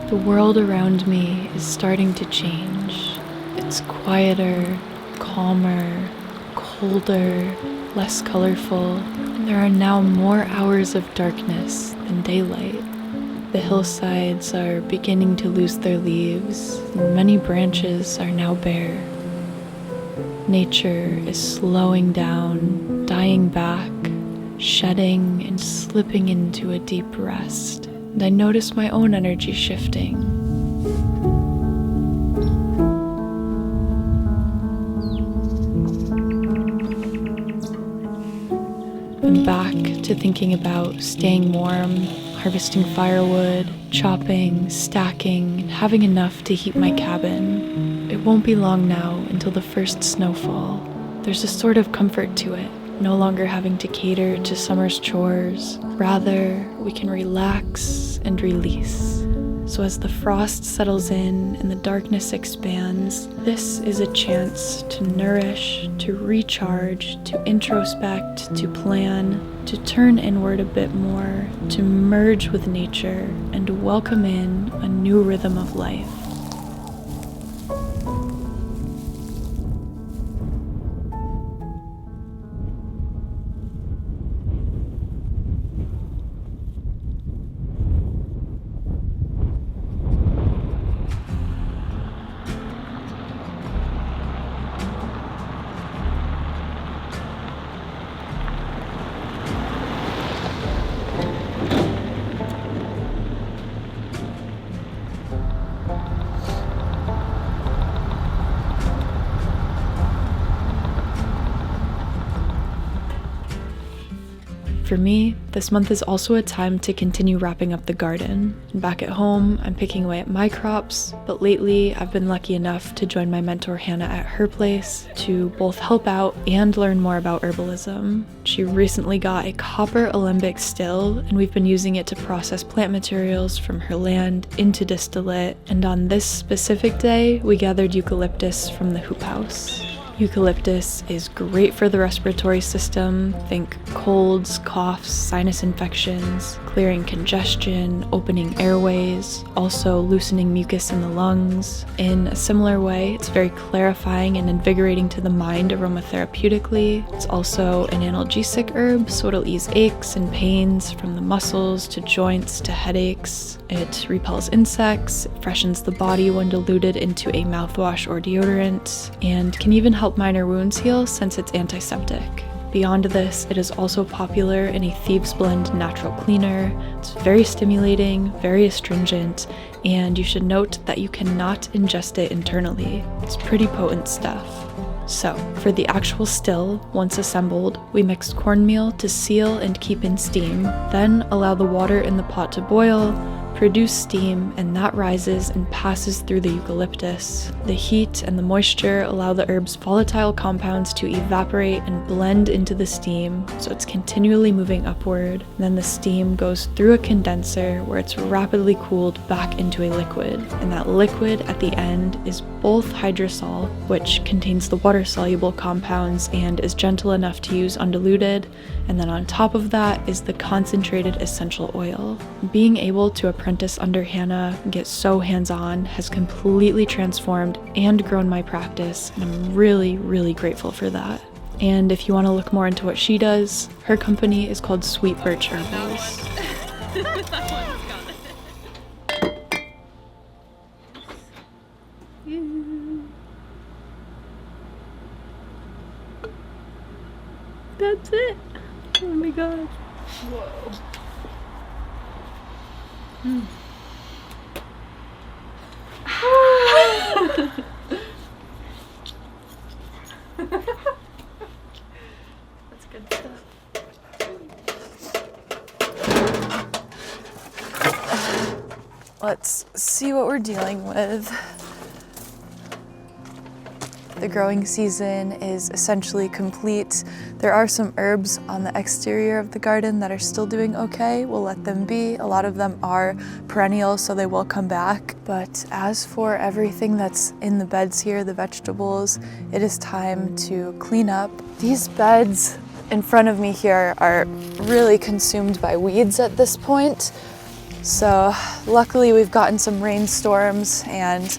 The world around me is starting to change. It's quieter, calmer, colder, less colorful, and there are now more hours of darkness than daylight. The hillsides are beginning to lose their leaves, and many branches are now bare. Nature is slowing down, dying back, shedding and slipping into a deep rest, and I notice my own energy shifting. I'm back to thinking about staying warm, harvesting firewood, chopping, stacking, and having enough to heat my cabin. It won't be long now until the first snowfall. There's a sort of comfort to it, no longer having to cater to summer's chores. Rather, we can relax and release. So as the frost settles in and the darkness expands, this is a chance to nourish, to recharge, to introspect, to plan, to turn inward a bit more, to merge with nature and welcome in a new rhythm of life. For me, this month is also a time to continue wrapping up the garden. And back at home, I'm picking away at my crops, but lately I've been lucky enough to join my mentor Hannah at her place to both help out and learn more about herbalism. She recently got a copper alembic still, and we've been using it to process plant materials from her land into distillate, and on this specific day, we gathered eucalyptus from the hoop house. Eucalyptus is great for the respiratory system. Think colds, coughs, sinus infections, clearing congestion, opening airways, also loosening mucus in the lungs. In a similar way, it's very clarifying and invigorating to the mind aromatherapeutically. It's also an analgesic herb, so it'll ease aches and pains from the muscles to joints to headaches. It repels insects, it freshens the body when diluted into a mouthwash or deodorant, and can even help minor wounds heal since it's antiseptic. Beyond this, it is also popular in a Thieves Blend natural cleaner. It's very stimulating, very astringent, and you should note that you cannot ingest it internally. It's pretty potent stuff. So, for the actual still, once assembled, we mixed cornmeal to seal and keep in steam, then allow the water in the pot to boil, produce steam, and that rises and passes through the eucalyptus. The heat and the moisture allow the herb's volatile compounds to evaporate and blend into the steam, so it's continually moving upward. Then the steam goes through a condenser where it's rapidly cooled back into a liquid, and that liquid at the end is both hydrosol, which contains the water-soluble compounds and is gentle enough to use undiluted, and then on top of that is the concentrated essential oil. Being able to apprentice under Hannah, get so hands-on, has completely transformed and grown my practice, and I'm really, really grateful for that. And if you want to look more into what she does, her company is called Sweet Birch Herbals. That's it. Oh my god. Whoa. That's good stuff. Let's see what we're dealing with. The growing season is essentially complete. There are some herbs on the exterior of the garden that are still doing okay. We'll let them be. A lot of them are perennial, so they will come back. But as for everything that's in the beds here, the vegetables, it is time to clean up. These beds in front of me here are really consumed by weeds at this point. So luckily we've gotten some rainstorms and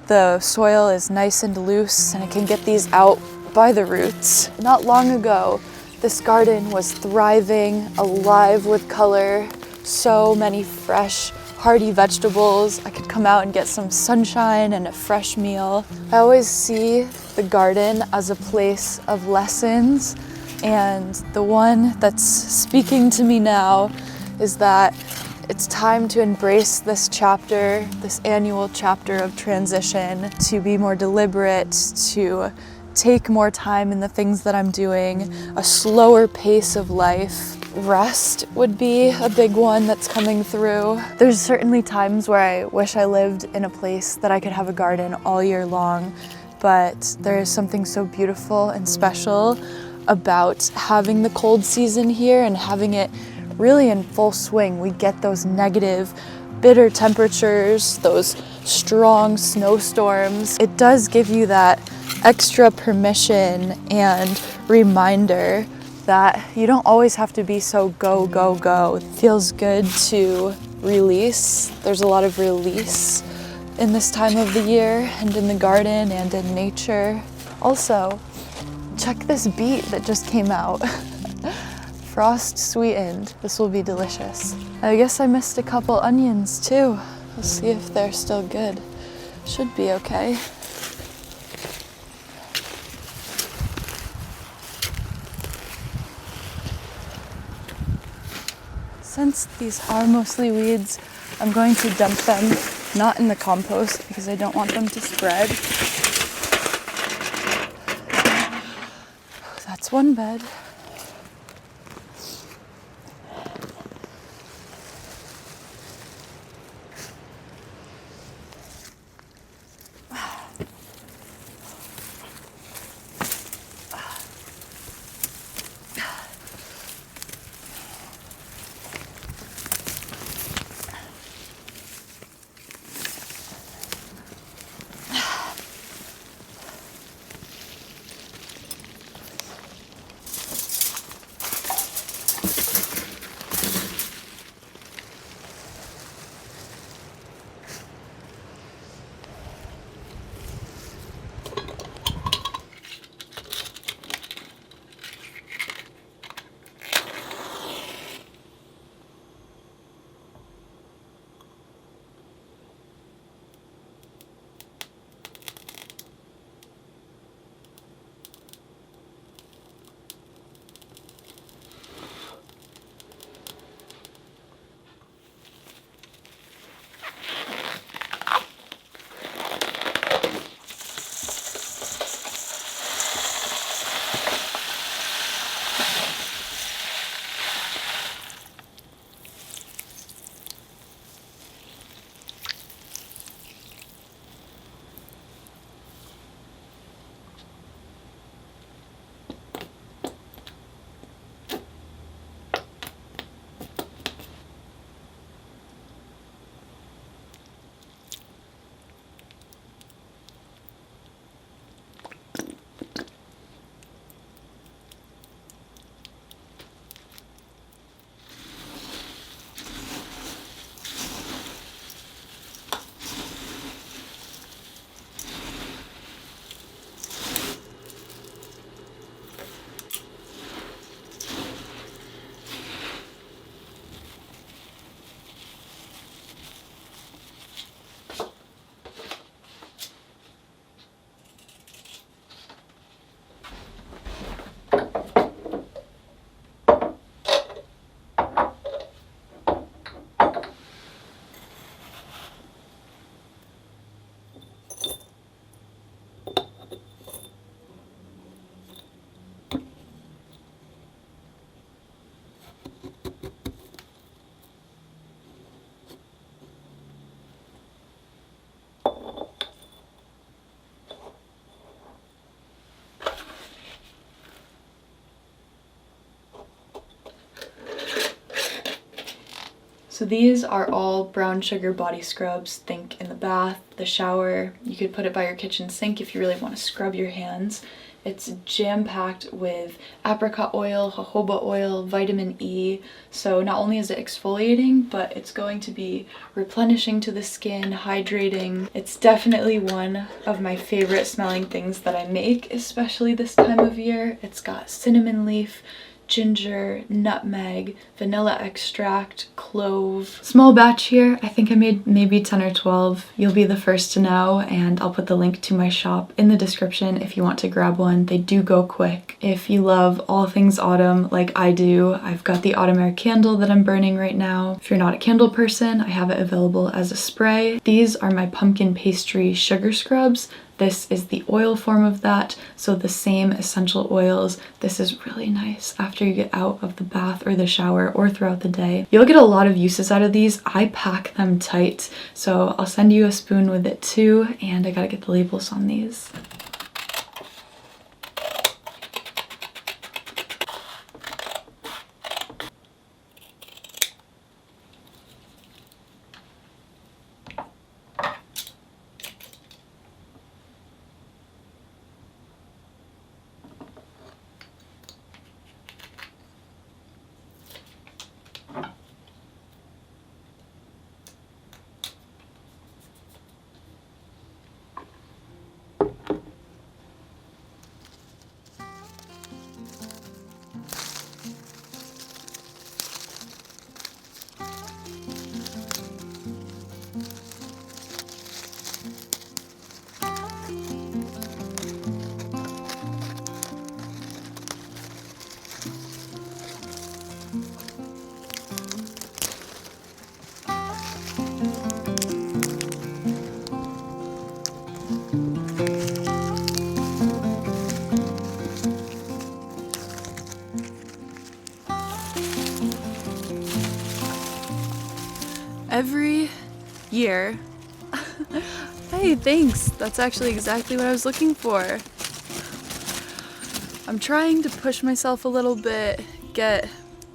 the soil is nice and loose and it can get these out by the roots. Not long ago, this garden was thriving, alive with color, so many fresh, hearty vegetables. I could come out and get some sunshine and a fresh meal. I always see the garden as a place of lessons, and the one that's speaking to me now is that it's time to embrace this chapter, this annual chapter of transition, to be more deliberate, to take more time in the things that I'm doing, a slower pace of life. Rest would be a big one that's coming through. There's certainly times where I wish I lived in a place that I could have a garden all year long, but there is something so beautiful and special about having the cold season here and having it really in full swing. We get those negative, bitter temperatures, those strong snowstorms. It does give you that extra permission and reminder that you don't always have to be so go, go, go. It feels good to release. There's a lot of release in this time of the year and in the garden and in nature. Also, check this beet that just came out. Frost sweetened. This will be delicious. I guess I missed a couple onions too. Let's see if they're still good. Should be okay. Since these are mostly weeds, I'm going to dump them not in the compost because I don't want them to spread. That's one bed. So these are all brown sugar body scrubs. Think in the bath, the shower. You could put it by your kitchen sink if you really want to scrub your hands. It's jam-packed with apricot oil, jojoba oil, vitamin E. So not only is it exfoliating, but it's going to be replenishing to the skin, hydrating. It's definitely one of my favorite smelling things that I make, especially this time of year. It's got cinnamon leaf, ginger, nutmeg, vanilla extract, clove. Small batch here. I think I made maybe 10 or 12. You'll be the first to know, and I'll put the link to my shop in the description if you want to grab one. They do go quick. If you love all things autumn like I do, I've got the autumn air candle that I'm burning right now. If you're not a candle person, I have it available as a spray. These are my pumpkin pastry sugar scrubs. This is the oil form of that, so the same essential oils. This is really nice after you get out of the bath or the shower or throughout the day. You'll get a lot of uses out of these. I pack them tight, so I'll send you a spoon with it too, and I gotta get the labels on these. Every year. Hey, thanks. That's actually exactly what I was looking for. I'm trying to push myself a little bit, get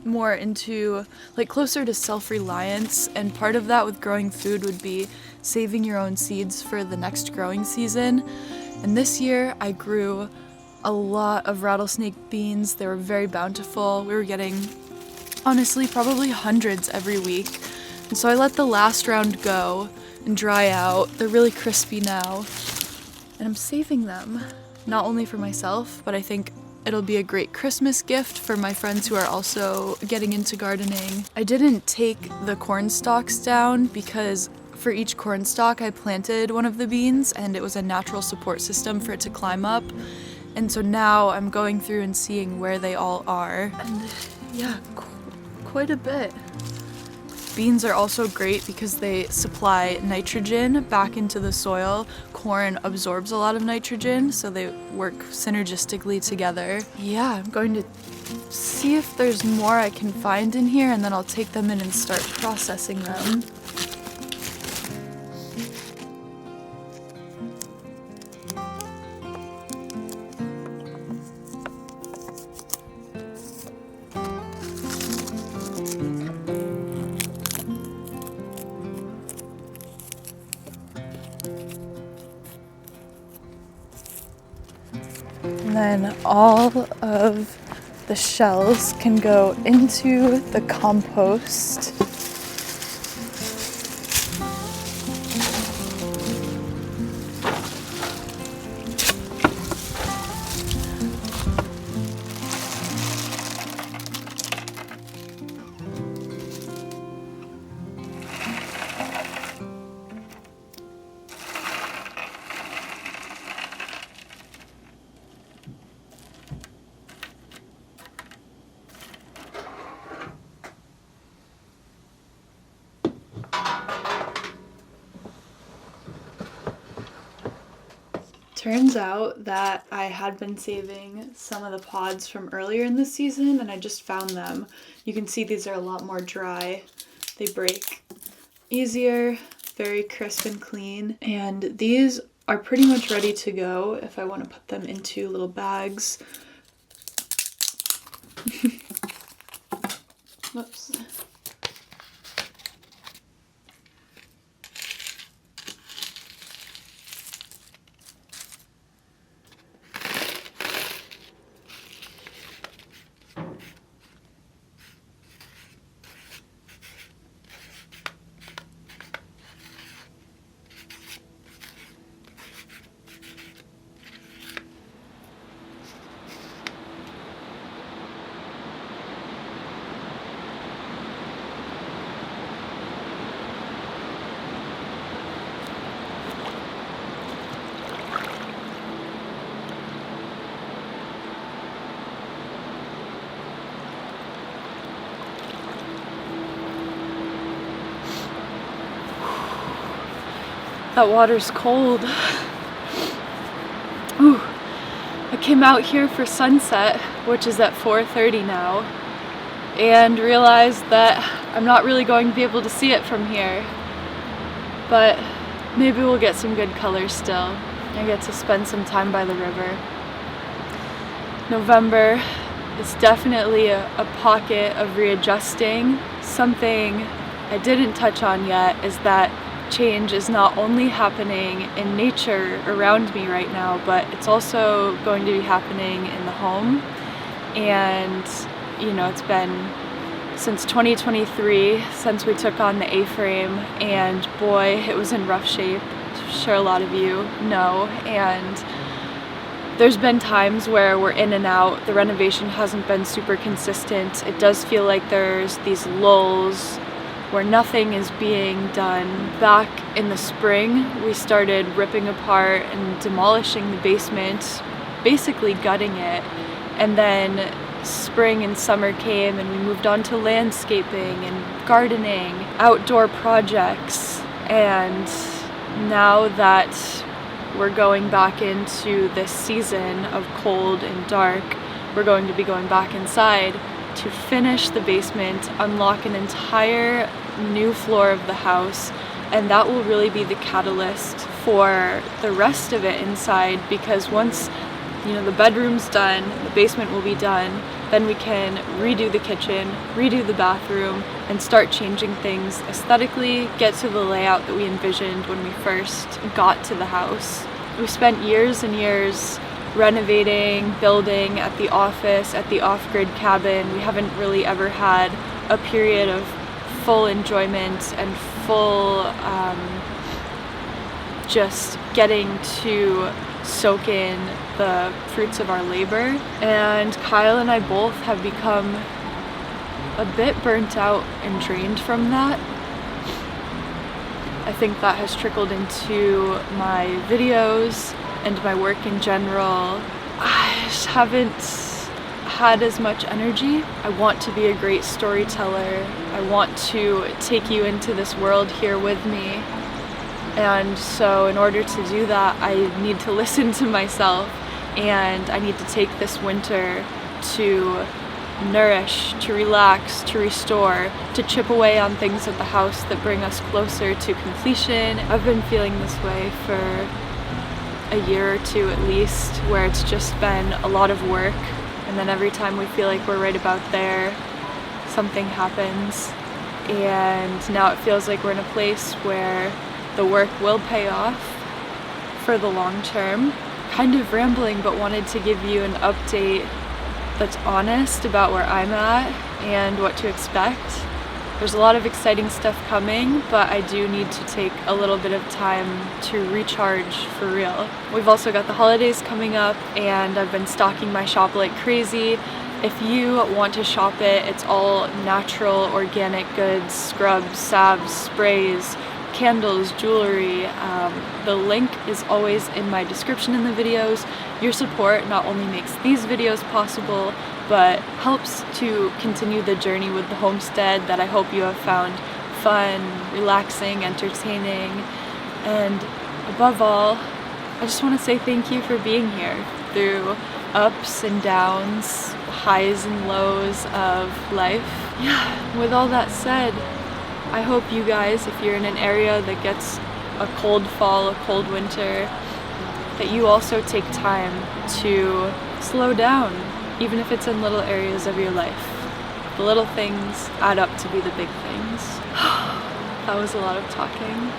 more into, like, closer to self-reliance, and part of that with growing food would be saving your own seeds for the next growing season. And this year I grew a lot of rattlesnake beans. They were very bountiful. We were getting, honestly, probably hundreds every week. And so I let the last round go and dry out. They're really crispy now, and I'm saving them, not only for myself, but I think it'll be a great Christmas gift for my friends who are also getting into gardening. I didn't take the corn stalks down because for each corn stalk I planted one of the beans, and it was a natural support system for it to climb up. And so now I'm going through and seeing where they all are, and yeah, quite a bit. Beans are also great because they supply nitrogen back into the soil. Corn absorbs a lot of nitrogen, so they work synergistically together. Yeah, I'm going to see if there's more I can find in here, and then I'll take them in and start processing them. And then all of the shells can go into the compost. Turns out that I had been saving some of the pods from earlier in the season, and I just found them. You can see these are a lot more dry. They break easier, very crisp and clean. And these are pretty much ready to go if I want to put them into little bags. Whoops. That water's cold. Ooh. I came out here for sunset, which is at 4:30 now, and realized that I'm not really going to be able to see it from here. But maybe we'll get some good colors still. I get to spend some time by the river. November is definitely a pocket of readjusting. Something I didn't touch on yet is that change is not only happening in nature around me right now, but it's also going to be happening in the home. And you know, it's been since 2023 since we took on the A-frame, and boy, it was in rough shape. I'm sure a lot of you know. And there's been times where we're in and out. The renovation hasn't been super consistent. It does feel like there's these lulls where nothing is being done. Back in the spring, we started ripping apart and demolishing the basement, basically gutting it. And then spring and summer came and we moved on to landscaping and gardening, outdoor projects. And now that we're going back into this season of cold and dark, we're going to be going back inside to finish the basement, unlock an entire new floor of the house, and that will really be the catalyst for the rest of it inside, because once, you know, the bedroom's done, the basement will be done, then we can redo the kitchen, redo the bathroom, and start changing things aesthetically, get to the layout that we envisioned when we first got to the house. We spent years and years renovating, building at the office, at the off-grid cabin. We haven't really ever had a period of full enjoyment and full just getting to soak in the fruits of our labor. And Kyle and I both have become a bit burnt out and drained from that. I think that has trickled into my videos and my work in general. I just haven't had as much energy. I want to be a great storyteller. I want to take you into this world here with me. And so in order to do that, I need to listen to myself, and I need to take this winter to nourish, to relax, to restore, to chip away on things at the house that bring us closer to completion. I've been feeling this way for a year or two at least, where it's just been a lot of work, and then every time we feel like we're right about there, something happens. And now it feels like we're in a place where the work will pay off for the long term. Kind of rambling, but wanted to give you an update that's honest about where I'm at and what to expect. There's a lot of exciting stuff coming, but I do need to take a little bit of time to recharge for real. We've also got the holidays coming up, and I've been stocking my shop like crazy. If you want to shop it, it's all natural, organic goods, scrubs, salves, sprays, candles, jewelry. The link is always in my description in the videos. Your support not only makes these videos possible, but helps to continue the journey with the homestead that I hope you have found fun, relaxing, entertaining. And above all, I just want to say thank you for being here through ups and downs, highs and lows of life. Yeah, with all that said, I hope you guys, if you're in an area that gets a cold fall, a cold winter, that you also take time to slow down, even if it's in little areas of your life. The little things add up to be the big things. That was a lot of talking.